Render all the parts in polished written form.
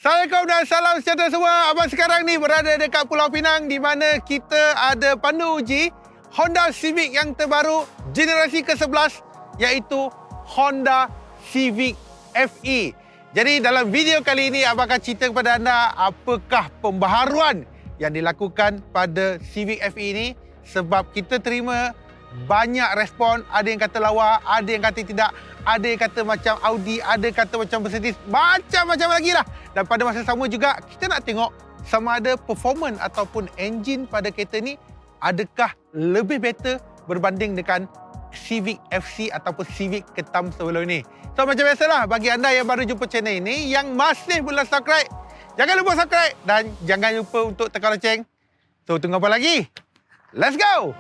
Assalamualaikum dan salam sejahtera semua. Abang sekarang ni berada dekat Pulau Pinang di mana kita ada pandu uji Honda Civic yang terbaru generasi ke-11 iaitu Honda Civic FE. Jadi dalam video kali ini abang akan cerita kepada anda apakah pembaharuan yang dilakukan pada Civic FE ini, sebab kita terima banyak respon, ada yang kata lawa, ada yang kata tidak, ada yang kata macam Audi, ada yang kata macam Mercedes, macam-macam lagi lah. Dan pada masa sama juga, kita nak tengok sama ada performance ataupun enjin pada kereta ni adakah lebih better berbanding dengan Civic FC ataupun Civic ketam sebelum ni. So macam biasalah, bagi anda yang baru jumpa channel ini, yang masih belum subscribe, jangan lupa subscribe dan jangan lupa untuk tekan loceng. So tunggu apa lagi? Let's go!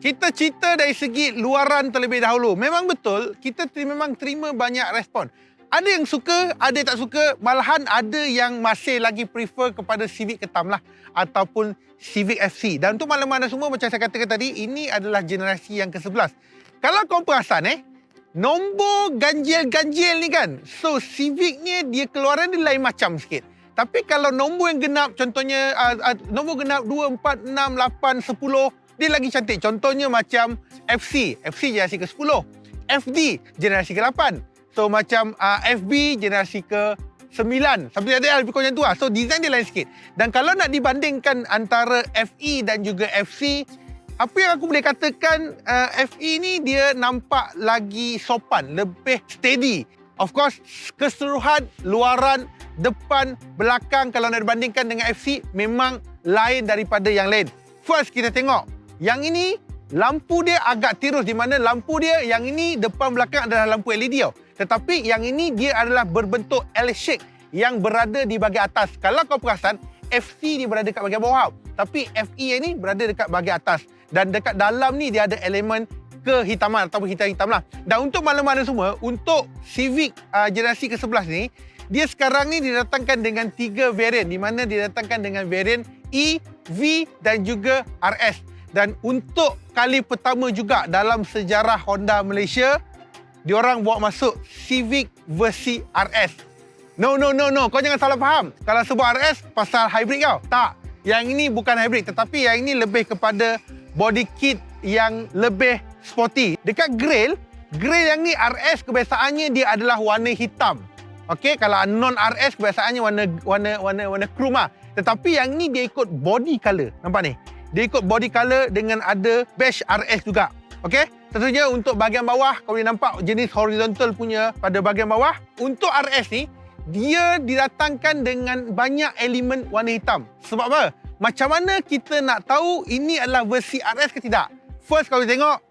Kita cerita dari segi luaran terlebih dahulu. Memang betul, kita memang terima banyak respon. Ada yang suka, ada yang tak suka. Malahan ada yang masih lagi prefer kepada Civic ketam lah. Ataupun Civic FC. Dan untuk makluman anda semua, macam saya katakan tadi, ini adalah generasi yang ke-11. Kalau kau perasan nombor ganjil-ganjil ni kan. So Civic ni dia keluaran dia lain macam sikit. Tapi kalau nombor yang genap, contohnya nombor genap 2, 4, 6, 8, 10, dia lagi cantik. Contohnya macam FC generasi ke-10. FD generasi ke-8. So macam FB generasi ke-9. Sampai ada lebih kurang macam tu lah. So design dia lain sikit. Dan kalau nak dibandingkan antara FE dan juga FC, apa yang aku boleh katakan, FE ni dia nampak lagi sopan, lebih steady. Of course, keseluruhan luaran, depan, belakang kalau nak dibandingkan dengan FC memang lain daripada yang lain. First kita tengok, yang ini lampu dia agak tirus, di mana lampu dia yang ini depan belakang adalah lampu LED tau. Tetapi yang ini dia adalah berbentuk L-shape yang berada di bahagian atas. Kalau kau perasan, FC dia berada dekat bahagian bawah, tapi FE ini berada dekat bahagian atas. Dan dekat dalam ni dia ada elemen kehitaman ataupun hitam-hitam lah. Dan untuk makluman semua, untuk Civic generasi ke-11 ni, dia sekarang ni didatangkan dengan 3 varian, di mana didatangkan dengan varian E, V dan juga RS. Dan untuk kali pertama juga dalam sejarah Honda Malaysia, diorang bawa masuk Civic versi RS. No. Kau jangan salah faham. Kalau sebut RS, pasal hybrid kau. Tak. Yang ini bukan hybrid, tetapi yang ini lebih kepada body kit yang lebih sporty. Dekat grill yang ni RS kebiasaannya dia adalah warna hitam. Okey, kalau non RS kebiasaannya warna chrome lah. Tetapi yang ni dia ikut body color. Nampak ni? Dia ikut body color dengan ada badge RS juga. Okey? Tentunya untuk bahagian bawah, kau boleh nampak jenis horizontal punya pada bahagian bawah. Untuk RS ni, dia didatangkan dengan banyak elemen warna hitam. Sebab apa? Macam mana kita nak tahu ini adalah versi RS ke tidak? First kau tengok.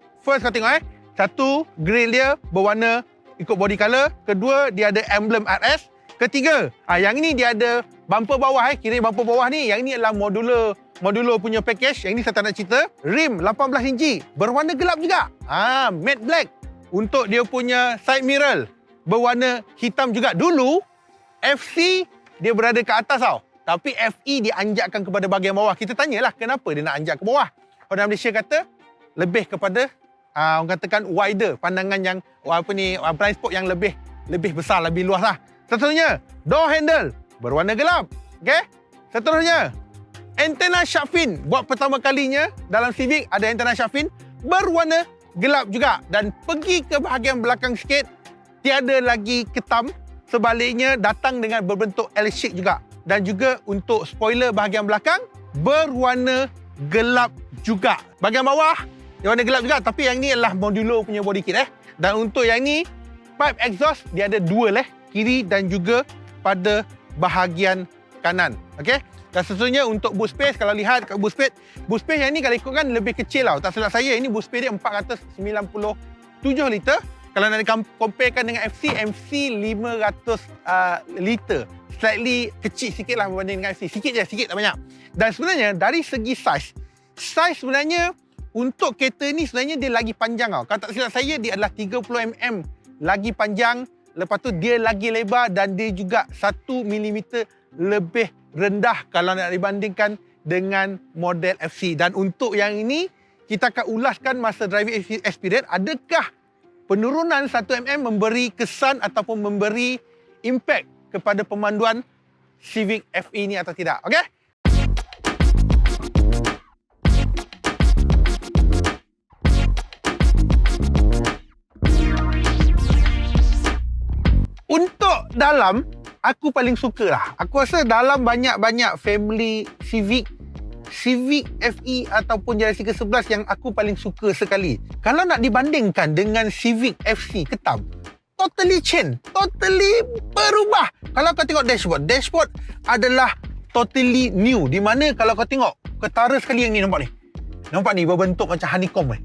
Satu, grill dia berwarna ikut body color. Kedua, dia ada emblem RS. Ketiga, yang ini dia ada bumper bawah. Kira bumper bawah ni, yang ini adalah modular punya package. Yang ini saya tak nak cerita. Rim 18 inci, berwarna gelap juga. Matte black. Untuk dia punya side mirror, berwarna hitam juga. Dulu, FC dia berada ke atas tau. Tapi FE dia anjakkan kepada bahagian bawah. Kita tanyalah kenapa dia nak anjak ke bawah. Orang Malaysia kata, lebih kepada, orang katakan wider. Pandangan yang, blind spot yang lebih besar, lebih luas lah. Seterusnya, door handle berwarna gelap. Okey? Seterusnya, antena shark fin. Buat pertama kalinya dalam Civic ada antena shark fin berwarna gelap juga. Dan pergi ke bahagian belakang sikit, tiada lagi ketam. Sebaliknya datang dengan berbentuk L-shape juga. Dan juga untuk spoiler bahagian belakang berwarna gelap juga. Bahagian bawah warna gelap juga, tapi yang ni adalah modular punya body kit. Dan untuk yang ni, pipe exhaust dia ada dual kiri dan juga pada bahagian kanan. Okey? Dan seterusnya untuk boot space, kalau lihat kat boot space yang ni kalau ikutkan lebih kecil tau. Tak silap saya, ini boot space dia 497 liter. Kalau nak comparekan dengan MC 500 liter slightly kecil sikit lah berbanding dengan FC. Sikit je, sikit tak banyak. Dan sebenarnya dari segi saiz sebenarnya untuk kereta ni sebenarnya dia lagi panjang tau. Kalau tak silap saya, dia adalah 30mm lagi panjang. Lepas tu dia lagi lebar dan dia juga 1 mm lebih rendah kalau nak dibandingkan dengan model FC. Dan untuk yang ini, kita akan ulaskan masa driving experience. Adakah penurunan 1mm memberi kesan ataupun memberi impact kepada pemanduan Civic FE ni atau tidak? Okey? Untuk dalam, aku paling suka lah. Aku rasa dalam banyak-banyak family Civic FE ataupun generasi ke-11 yang aku paling suka sekali. Kalau nak dibandingkan dengan Civic FC Ketam, totally change, totally berubah. Kalau kau tengok dashboard adalah totally new. Di mana kalau kau tengok, ketara sekali yang ni nampak ni. Nampak ni berbentuk macam honeycomb .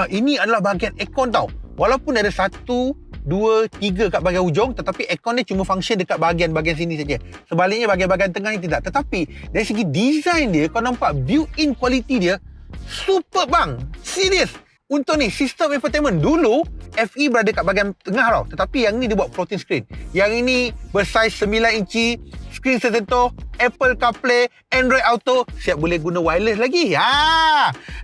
Ini adalah bahagian aircon tau. Walaupun ada 1, 2, 3 kat bahagian hujung, tetapi aircon ni cuma function dekat bahagian sini saja. Sebaliknya bahagian-bahagian tengah ni tidak. Tetapi dari segi design dia, kau nampak built-in quality dia super bang. Serius. Untuk ni sistem infotainment dulu FE berada kat bahagian tengah tau, tetapi yang ni dia buat floating screen. Yang ini bersaiz 9 inci, skrin tersentuh, Apple CarPlay, Android Auto, siap boleh guna wireless lagi.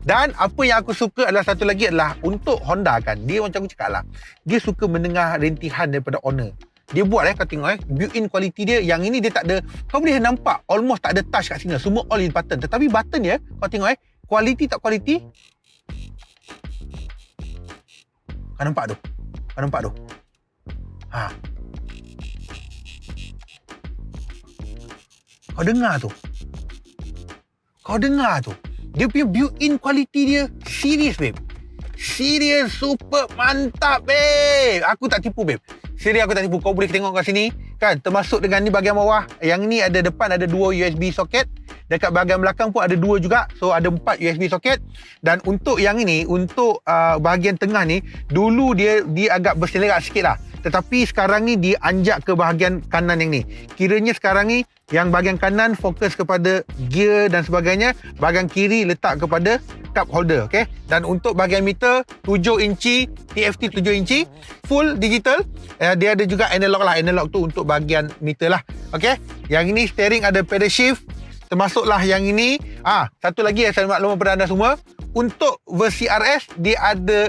Dan apa yang aku suka adalah satu lagi adalah untuk Honda kan, dia macam aku cakap lah, dia suka mendengar rintihan daripada owner. Dia buat kau tengok built-in quality dia. Yang ini dia tak ada, kau boleh nampak almost tak ada touch kat sini, semua all in button. Tetapi button dia, kau tengok quality tak quality. Kau nampak tu? Kau dengar tu? Dia punya built-in quality dia serius, babe. Serius, super mantap, babe. Aku tak tipu, babe. Serius aku tak tipu. Kau boleh tengok kat sini kan, termasuk dengan ni bahagian bawah. Yang ni ada depan ada 2 USB socket. Dekat bahagian belakang pun ada 2 juga. So ada 4 USB socket. Dan untuk yang ini, untuk bahagian tengah ni, dulu dia agak berselerak sikit lah. Tetapi sekarang ni dia anjak ke bahagian kanan yang ni. Kiranya sekarang ni yang bahagian kanan fokus kepada gear dan sebagainya, bahagian kiri letak kepada cup holder, okey. Dan untuk bahagian meter 7 inci, TFT 7 inci, full digital. Dia ada juga analog lah. Analog tu untuk bahagian meter lah, okey. Yang ini steering ada pedal shift. Termasuklah yang ini. Satu lagi yang saya maklum kepada anda semua, untuk versi RS dia ada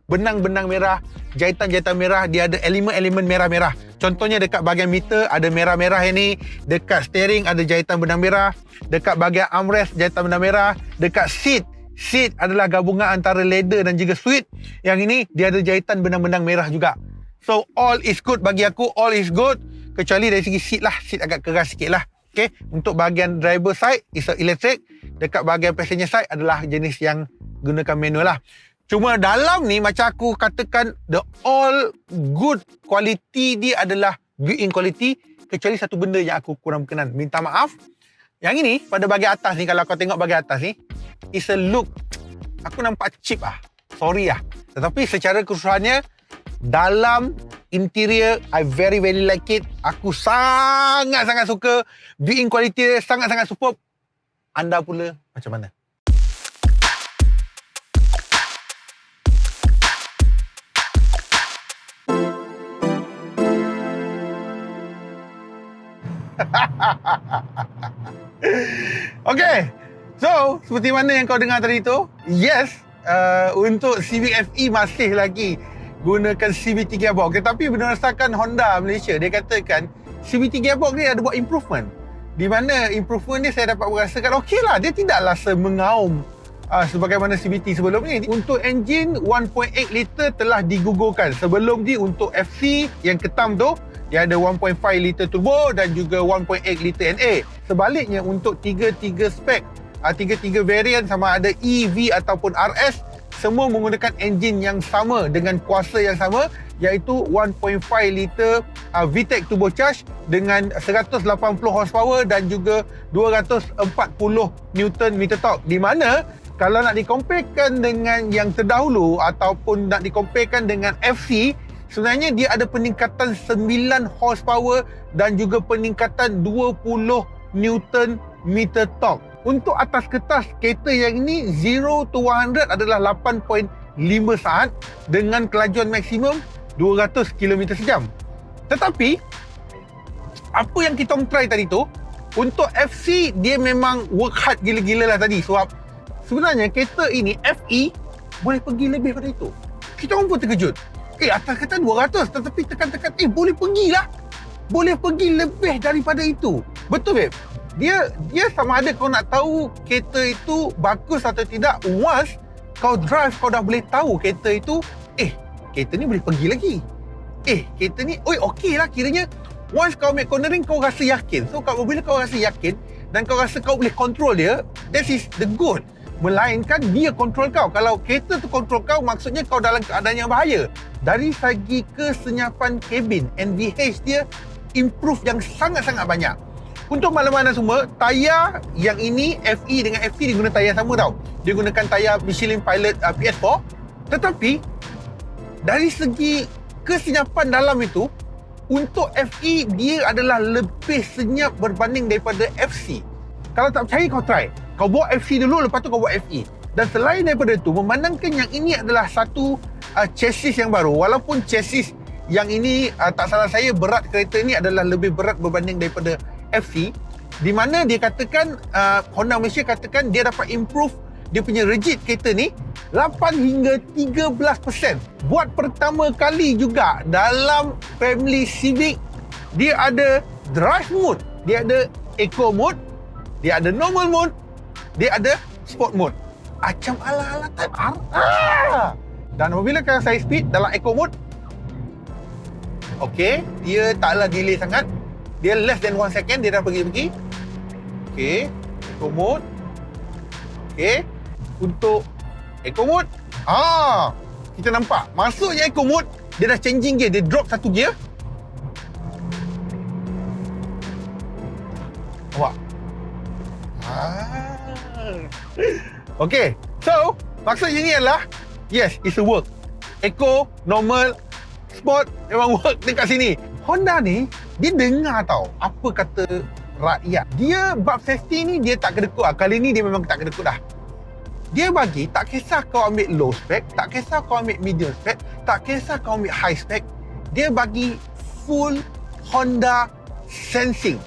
benang-benang merah, jahitan-jahitan merah, dia ada elemen-elemen merah-merah. Contohnya dekat bahagian meter ada merah-merah yang ni, dekat steering ada jahitan benang merah, dekat bahagian armrest jahitan benang merah, dekat seat adalah gabungan antara leather dan juga suede. Yang ini dia ada jahitan benang-benang merah juga. So all is good bagi aku, all is good, kecuali dari segi seat lah, seat agak keras sikit lah. Okay, untuk bahagian driver side is electric, dekat bahagian passenger side adalah jenis yang gunakan manual lah. Cuma dalam ni macam aku katakan, the all good quality dia adalah built-in quality, kecuali satu benda yang aku kurang berkenan. Minta maaf. Yang ini pada bahagian atas ni, kalau kau tengok bahagian atas ni, is a look, aku nampak cheap lah. Sorry lah. Tetapi secara keseluruhannya, dalam interior, I very like it. Aku sangat-sangat suka. Built-in quality dia sangat-sangat superb. Anda pula macam mana? Okay, so seperti mana yang kau dengar tadi tu, yes, untuk Civic FE masih lagi gunakan CVT gearbox. Tetapi berdasarkan Honda Malaysia, dia katakan CVT gearbox ni ada buat improvement, di mana improvement ni saya dapat merasakan okey lah, dia tidaklah semengaum sebagaimana CVT sebelum ni. Untuk enjin 1.8 liter telah digugurkan. Sebelum ni untuk FC yang Ketam tu, dia ada 1.5 liter turbo dan juga 1.8 liter NA. Sebaliknya untuk tiga-tiga spek, tiga-tiga variant sama ada EV ataupun RS, semua menggunakan enjin yang sama dengan kuasa yang sama, iaitu 1.5 liter VTEC turbocharged dengan 180 horsepower dan juga 240 Newton meter torque. Di mana kalau nak dikomparekan dengan yang terdahulu ataupun nak dikomparekan dengan FC, sebenarnya dia ada peningkatan 9 horsepower dan juga peningkatan 20 Newton meter torque. Untuk atas kertas, kereta yang ini 0 to 100 adalah 8.5 saat dengan kelajuan maksimum 200 km sejam. Tetapi apa yang kita try tadi tu, untuk FC dia memang work hard gila-gila lah tadi, sebab sebenarnya kereta ini FE boleh pergi lebih pada itu. Kita orang pun terkejut. Atas kata 200, tetapi tekan-tekan boleh pergilah. Boleh pergi lebih daripada itu. Betul, babe? Dia sama ada kau nak tahu kereta itu bagus atau tidak, once kau drive kau dah boleh tahu kereta itu, kereta ni boleh pergi lagi. Kereta ni, okey lah kiranya. Once kau make cornering, kau rasa yakin. So, bila kau rasa yakin dan kau rasa kau boleh control dia, that is the good. Melainkan dia kontrol kau. Kalau kereta tu kontrol kau, maksudnya kau dalam keadaan yang bahaya. Dari segi kesenyapan kabin, NVH dia improve yang sangat-sangat banyak. Untuk mana-mana semua, tayar yang ini FE dengan FC dia guna tayar sama tau. Dia gunakan tayar Michelin Pilot PS4. Tetapi dari segi kesenyapan dalam itu, untuk FE dia adalah lebih senyap berbanding daripada FC. Kalau tak percaya kau try. Kau bawa FC dulu, lepas tu kau bawa FE. Dan selain daripada itu, memandangkan yang ini adalah satu chassis yang baru. Walaupun chassis yang ini, tak salah saya, berat kereta ini adalah lebih berat berbanding daripada FC. Di mana dia katakan, Honda Malaysia katakan dia dapat improve dia punya rigid kereta ni 8 hingga 13%. Buat pertama kali juga dalam family Civic, dia ada drive mode, dia ada eco mode, dia ada normal mode, dia ada sport mode. Macam ala-ala Type R. Dan apabila saya speed dalam eco mode, okey, dia taklah delay sangat. Dia less than 1 second dia dah pergi-pergi. Okey, eco mode. Okey, untuk eco mode, kita nampak masuk je eco mode, dia dah changing gear, dia drop satu gear. Nampak? Okay, so maksudnya ni adalah yes, it's a work. Eco, normal, sport memang work dekat sini. Honda ni dia dengar tau apa kata rakyat. Dia bab safety ni dia tak kedekut. Kali ni dia memang tak kedekut dah. Dia bagi, tak kisah kau ambil low spec, tak kisah kau ambil medium spec, tak kisah kau ambil high spec, dia bagi full Honda sensing,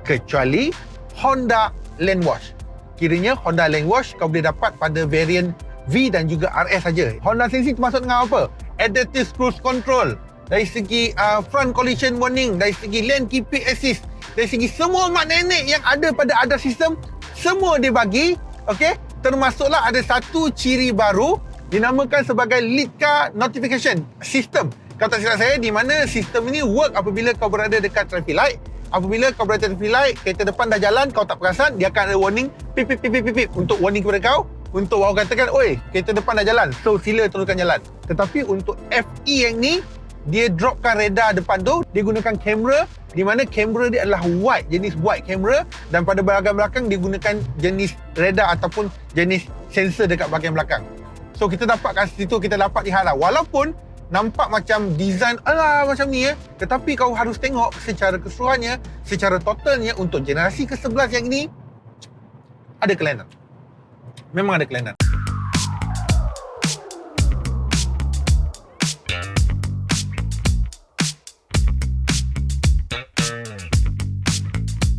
kecuali Honda Lane Wash. Kiranya Honda Lane Wash kau boleh dapat pada variant V dan juga RS saja. Honda sensing termasuk dengan apa? Adaptive cruise control, dari segi front collision warning, dari segi lane keeping assist, dari segi semua mak nenek yang ada pada ADAS system, semua dia bagi. Okey, termasuklah ada satu ciri baru dinamakan sebagai lead car notification system. Kalau tak silap saya, di mana sistem ini work apabila kau berada dekat traffic light. Apabila kau berada traffic light, kereta depan dah jalan, kau tak perasan, dia akan ada warning pip pip pip pip pip untuk warning kepada kau, untuk baru katakan, oi, kereta depan dah jalan, so sila teruskan jalan. Tetapi untuk FE yang ni, dia dropkan radar depan tu, dia gunakan kamera, di mana kamera dia adalah wide, jenis wide kamera, dan pada bahagian belakang dia gunakan jenis radar ataupun jenis sensor dekat bahagian belakang. So kita dapat kat situ, kita dapat lihat lah, walaupun nampak macam design macam ni tetapi kau harus tengok secara keseluruhannya, secara totalnya, untuk generasi ke-11 yang ini ada kelainan. Memang ada kelainan.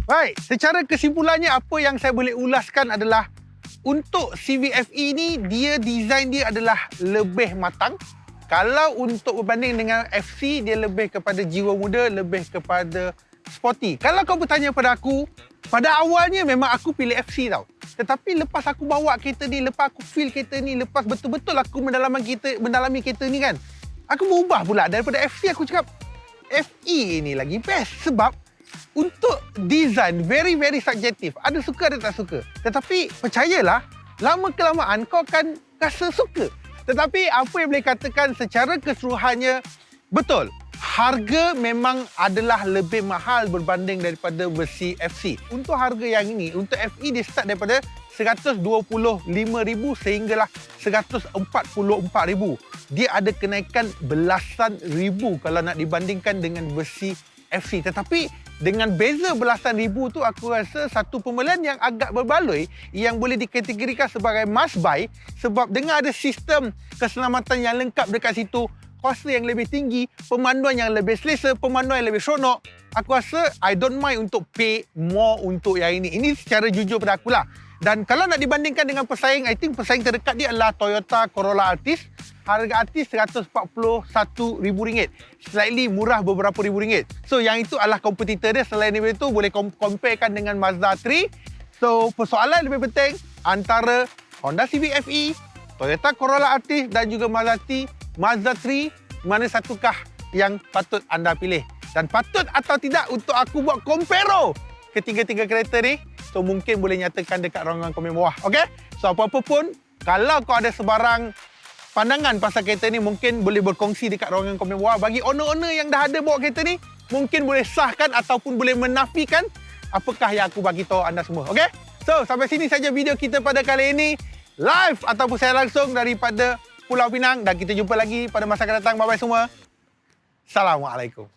Baik, secara kesimpulannya apa yang saya boleh ulaskan adalah untuk CVFE ni, dia design dia adalah lebih matang. Kalau untuk berbanding dengan FC, dia lebih kepada jiwa muda, lebih kepada sporty. Kalau kau bertanya pada aku, pada awalnya memang aku pilih FC tau. Tetapi lepas aku bawa kereta ni, lepas aku feel kereta ni, lepas betul-betul aku mendalami kereta ni kan, aku berubah pula. Daripada FC aku cakap, FE ni lagi best. Sebab untuk design very subjektif. Ada suka, ada tak suka. Tetapi percayalah, lama-kelamaan kau akan rasa suka. Tetapi apa yang boleh katakan secara keseluruhannya, betul, harga memang adalah lebih mahal berbanding daripada versi FC. Untuk harga yang ini, untuk FE dia start daripada RM125,000 sehinggalah RM144,000. dia ada kenaikan belasan ribu kalau nak dibandingkan dengan versi FC. Tetapi dengan beza belasan ribu tu, aku rasa satu pembelian yang agak berbaloi yang boleh dikategorikan sebagai must buy, sebab dengan ada sistem keselamatan yang lengkap dekat situ, kuasa yang lebih tinggi, pemanduan yang lebih selesa, pemanduan yang lebih seronok, aku rasa I don't mind untuk pay more untuk yang ini. Ini secara jujur pada akulah. Dan kalau nak dibandingkan dengan pesaing, I think pesaing terdekat dia adalah Toyota Corolla Altis. Harga Altis RM141,000. Slightly murah beberapa ribu ringgit. So yang itu adalah kompetitor dia. Selain daripada itu, boleh comparekan dengan Mazda 3. So persoalan lebih penting antara Honda Civic FE, Toyota Corolla Altis dan juga Mazda 3, mana satukah yang patut anda pilih? Dan patut atau tidak untuk aku buat comparo ketiga-tiga kereta ni? So mungkin boleh nyatakan dekat ruangan komen bawah. Okay? So apa-apa pun, kalau kau ada sebarang pandangan pasal kereta ni, mungkin boleh berkongsi dekat ruangan komen bawah. Bagi owner-owner yang dah ada bawa kereta ni, mungkin boleh sahkan ataupun boleh menafikan apakah yang aku bagi tahu anda semua. Okay? So sampai sini saja video kita pada kali ini. Live ataupun saya langsung daripada Pulau Pinang. Dan kita jumpa lagi pada masa akan datang. Bye-bye semua. Assalamualaikum.